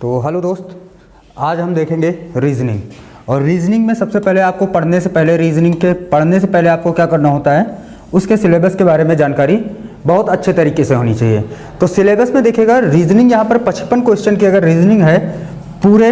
तो हेलो दोस्त, आज हम देखेंगे रीजनिंग। और रीजनिंग में सबसे पहले आपको पढ़ने से पहले आपको क्या करना होता है, उसके सिलेबस के बारे में जानकारी बहुत अच्छे तरीके से होनी चाहिए। तो सिलेबस में देखिएगा, रीजनिंग यहाँ पर 55 क्वेश्चन की अगर रीजनिंग है, पूरे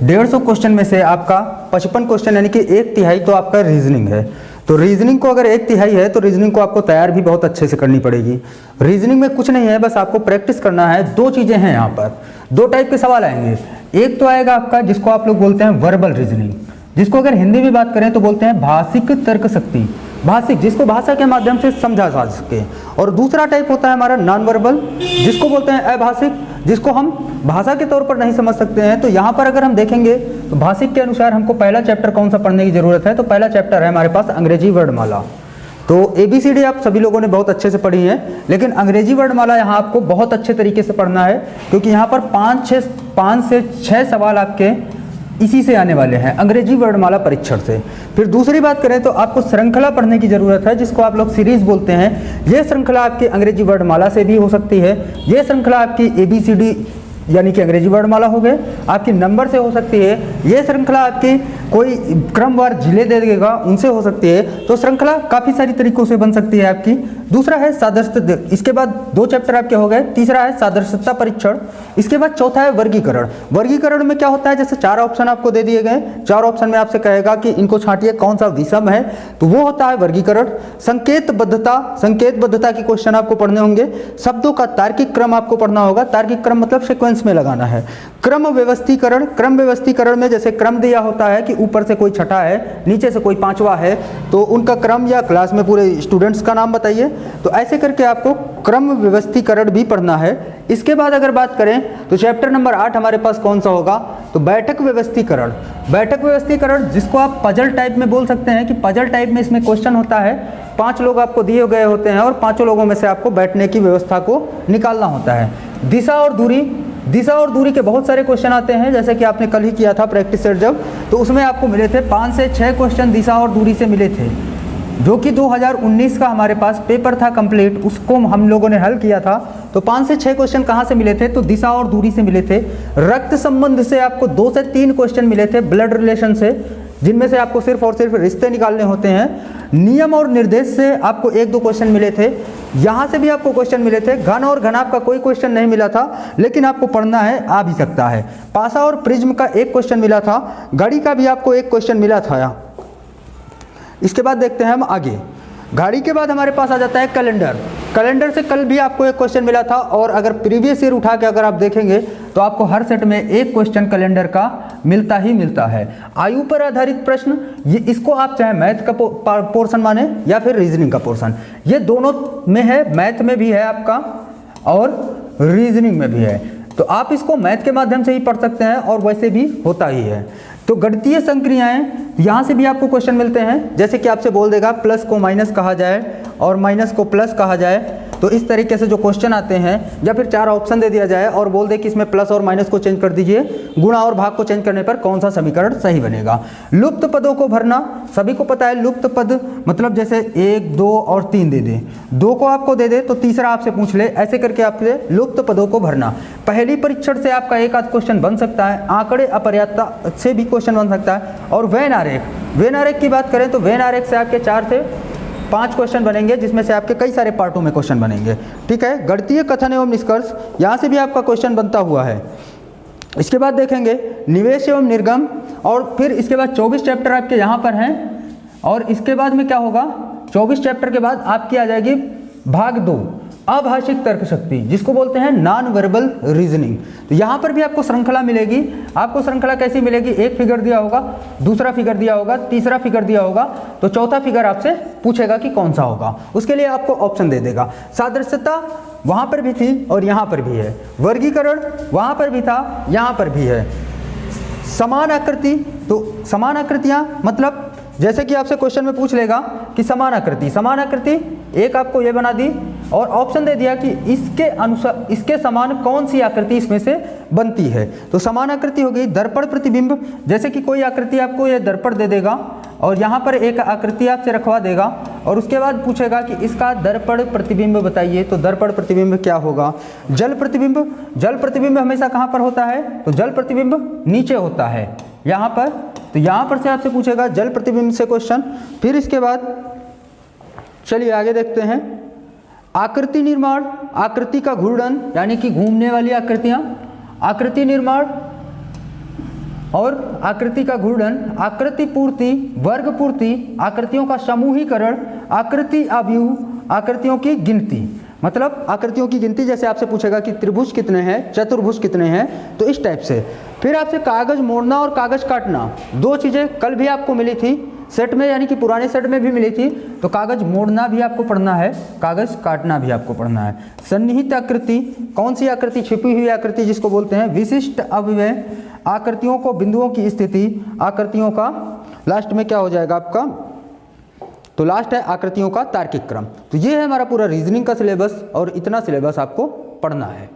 150 क्वेश्चन में से आपका 55 क्वेश्चन यानी कि 1/3 तो आपका रीजनिंग है। तो रीजनिंग को अगर 1/3 है तो रीजनिंग को आपको तैयार भी बहुत अच्छे से करनी पड़ेगी। रीजनिंग में कुछ नहीं है, बस आपको प्रैक्टिस करना है। दो चीज़ें हैं यहाँ पर, दो टाइप के सवाल आएंगे। एक तो आएगा आपका जिसको आप लोग बोलते हैं वर्बल रीजनिंग, जिसको अगर हिंदी में बात करें तो बोलते हैं भाषिक तर्क शक्ति, भाषिक जिसको भाषा के माध्यम से समझा जा सके। और दूसरा टाइप होता है हमारा नॉन वर्बल, जिसको बोलते हैं अभाषिक, जिसको हम भाषा के तौर पर नहीं समझ सकते हैं। तो यहाँ पर अगर हम देखेंगे तो भाषिक के अनुसार हमको पहला चैप्टर कौन सा पढ़ने की जरूरत है, तो पहला चैप्टर है हमारे पास अंग्रेजी वर्णमाला। तो ABCD आप सभी लोगों ने बहुत अच्छे से पढ़ी है, लेकिन अंग्रेजी वर्णमाला यहाँ आपको बहुत अच्छे तरीके से पढ़ना है, क्योंकि यहाँ पर 5 से 6 सवाल आपके इसी से आने वाले हैं, अंग्रेजी वर्णमाला परीक्षण से। फिर दूसरी बात करें तो आपको श्रृंखला पढ़ने की ज़रूरत है, जिसको आप लोग सीरीज बोलते हैं। ये श्रृंखला आपकी अंग्रेजी वर्णमाला से भी हो सकती है, ये श्रृंखला आपकी ABCD यानी कि अंग्रेजी वर्णमाला हो गए, आपकी नंबर से हो सकती है, ये श्रृंखला आपकी कोई क्रमवार जिले दे देगा उनसे हो सकती है। तो श्रृंखला काफ़ी सारी तरीकों से बन सकती है आपकी। दूसरा है सादृश्य, इसके बाद 2 चैप्टर आपके हो गए। तीसरा है सादृश्यता परीक्षण, इसके बाद चौथा है वर्गीकरण। वर्गीकरण में क्या होता है, जैसे 4 ऑप्शन आपको दे दिए गए, 4 ऑप्शन में आपसे कहेगा कि इनको छांटिए कौन सा विषम है, तो वो होता है वर्गीकरण। संकेतबद्धता की क्वेश्चन आपको पढ़ने होंगे। शब्दों का तार्किक क्रम आपको पढ़ना होगा, तार्किक क्रम मतलब सीक्वेंस में लगाना है। क्रम व्यवस्थीकरण में जैसे क्रम दिया होता है कि ऊपर से कोई छठा है, नीचे से कोई 5वां है, तो उनका क्रम या क्लास में पूरे स्टूडेंट्स का नाम बताइए। तो ऐसे करके आपको क्रम व्यवस्थीकरण भी पढ़ना है। इसके बाद अगर बात करें तो चैप्टर नंबर 8 हमारे पास कौन सा होगा, तो बैठक व्यवस्थीकरण जिसको आप पजल टाइप में बोल सकते हैं, कि पजल टाइप में इसमें क्वेश्चन होता है, 5 लोग आपको दिए गए होते हैं और 5 लोगों में से आपको बैठने की व्यवस्था को निकालना होता है। दिशा और दूरी के बहुत सारे क्वेश्चन आते हैं, जैसे कि आपने कल ही किया था प्रैक्टिस सेट जब, तो उसमें आपको मिले थे 5 से 6 क्वेश्चन दिशा और दूरी से मिले थे, जो कि 2019 का हमारे पास पेपर था कंप्लीट, उसको हम लोगों ने हल किया था। तो 5 से 6 क्वेश्चन कहाँ से मिले थे, तो दिशा और दूरी से मिले थे। रक्त संबंध से आपको 2 से 3 क्वेश्चन मिले थे, ब्लड रिलेशन से, जिनमें से आपको सिर्फ और सिर्फ रिश्ते निकालने होते हैं। नियम और निर्देश से आपको 1-2 क्वेश्चन मिले थे, यहाँ से भी आपको क्वेश्चन मिले थे। घन और घनाभ का कोई क्वेश्चन नहीं मिला था, लेकिन आपको पढ़ना है, आ भी सकता है। पासा और प्रिज्म का 1 क्वेश्चन मिला था, घड़ी का भी आपको 1 क्वेश्चन मिला था। इसके बाद देखते हैं हम आगे। घड़ी के बाद हमारे पास आ जाता है कैलेंडर से कल भी आपको 1 क्वेश्चन मिला था, और अगर प्रीवियस ईयर उठा के अगर आप देखेंगे तो आपको हर सेट में 1 क्वेश्चन कैलेंडर का मिलता ही मिलता है। आयु पर आधारित प्रश्न, ये इसको आप चाहे मैथ का पोर्शन माने या फिर रीजनिंग का पोर्शन, ये दोनों में है, मैथ में भी है आपका और रीजनिंग में भी है। तो आप इसको मैथ के माध्यम से ही पढ़ सकते हैं और वैसे भी होता ही है। तो गणितीय संक्रियाएं, यहाँ से भी आपको क्वेश्चन मिलते हैं, जैसे कि आपसे बोल देगा प्लस को माइनस कहा जाए और माइनस को प्लस कहा जाए, तो इस तरीके से जो क्वेश्चन आते हैं, या फिर 4 ऑप्शन दे दिया जाए और बोल दे कि इसमें प्लस और माइनस को चेंज कर दीजिए, गुणा और भाग को चेंज करने पर कौन सा समीकरण सही बनेगा। लुप्त पदों को भरना, सभी को पता है लुप्त पद मतलब जैसे 1, 2 और 3 दे दे, 2 को आपको दे दे तो तीसरा आपसे पूछ ले, ऐसे करके आपसे लुप्त पदों को भरना। पहली परीक्षण से आपका 1 आध क्वेश्चन बन सकता है, आंकड़े अपर्याप्तता से भी क्वेश्चन बन सकता है। और वेन आरेख की बात करें तो वेन आरेख से आपके 4 से 5 क्वेश्चन बनेंगे, जिसमें से आपके कई सारे पार्टों में क्वेश्चन बनेंगे। ठीक है, गणितीय कथन एवं निष्कर्ष, यहाँ से भी आपका क्वेश्चन बनता हुआ है। इसके बाद देखेंगे निवेश एवं निर्गम, और फिर इसके बाद 24 चैप्टर आपके यहाँ पर हैं। और इसके बाद में क्या होगा, 24 चैप्टर के बाद आपकी आ जाएगी भाग 2, अभाषिक तर्क शक्ति, जिसको बोलते हैं नॉन वर्बल रीजनिंग। तो यहाँ पर भी आपको श्रृंखला मिलेगी। आपको श्रृंखला कैसी मिलेगी, 1 फिगर दिया होगा, दूसरा फिगर दिया होगा, तीसरा फिगर दिया होगा, तो चौथा फिगर आपसे पूछेगा कि कौन सा होगा, उसके लिए आपको ऑप्शन दे देगा। सादृश्यता वहाँ पर भी थी और यहाँ पर भी है, वर्गीकरण वहाँ पर भी था, यहाँ पर भी है। समान आकृति, तो समान आकृतियाँ मतलब जैसे कि आपसे क्वेश्चन में पूछ लेगा कि समान आकृति, एक आपको ये बना दी और ऑप्शन दे दिया कि इसके अनुसार इसके समान कौन सी आकृति इसमें से बनती है। तो समान आकृति होगी दर्पण प्रतिबिंब, जैसे कि कोई आकृति आपको ये दर्पण दे देगा और यहाँ पर एक आकृति आपसे रखवा देगा और उसके बाद पूछेगा कि इसका दर्पण प्रतिबिंब बताइए। तो दर्पण प्रतिबिंब क्या होगा? जल प्रतिबिंब हमेशा कहाँ पर होता है? तो जल प्रतिबिंब नीचे होता है यहाँ पर। तो यहाँ पर से आपसे पूछेगा जल प्रतिबिंब से क्वेश्चन। फिर इसके बाद चलिए आगे देखते हैं। आकृति निर्माण, आकृति का घूर्णन यानी कि घूमने वाली आकृतियाँ, आकृति निर्माण और आकृति का घूर्णन, आकृति पूर्ति, वर्ग पूर्ति, आकृतियों का समूहीकरण, आकृति अवयव, आकृतियों की गिनती। मतलब आकृतियों की गिनती, जैसे आपसे पूछेगा कि त्रिभुज कितने हैं, चतुर्भुज कितने हैं, तो इस टाइप से। फिर आपसे कागज मोड़ना और कागज काटना, दो चीज़ें कल भी आपको मिली थी सेट में, यानी कि पुराने सेट में भी मिली थी। तो कागज मोड़ना भी आपको पढ़ना है, कागज काटना भी आपको पढ़ना है। सन्निहित आकृति, कौन सी आकृति? छिपी हुई आकृति जिसको बोलते हैं। विशिष्ट अवयव, आकृतियों को बिंदुओं की स्थिति, आकृतियों का लास्ट में क्या हो जाएगा आपका? तो लास्ट है आकृतियों का तार्किक क्रम। तो ये है हमारा पूरा रीजनिंग का सिलेबस और इतना सिलेबस आपको पढ़ना है।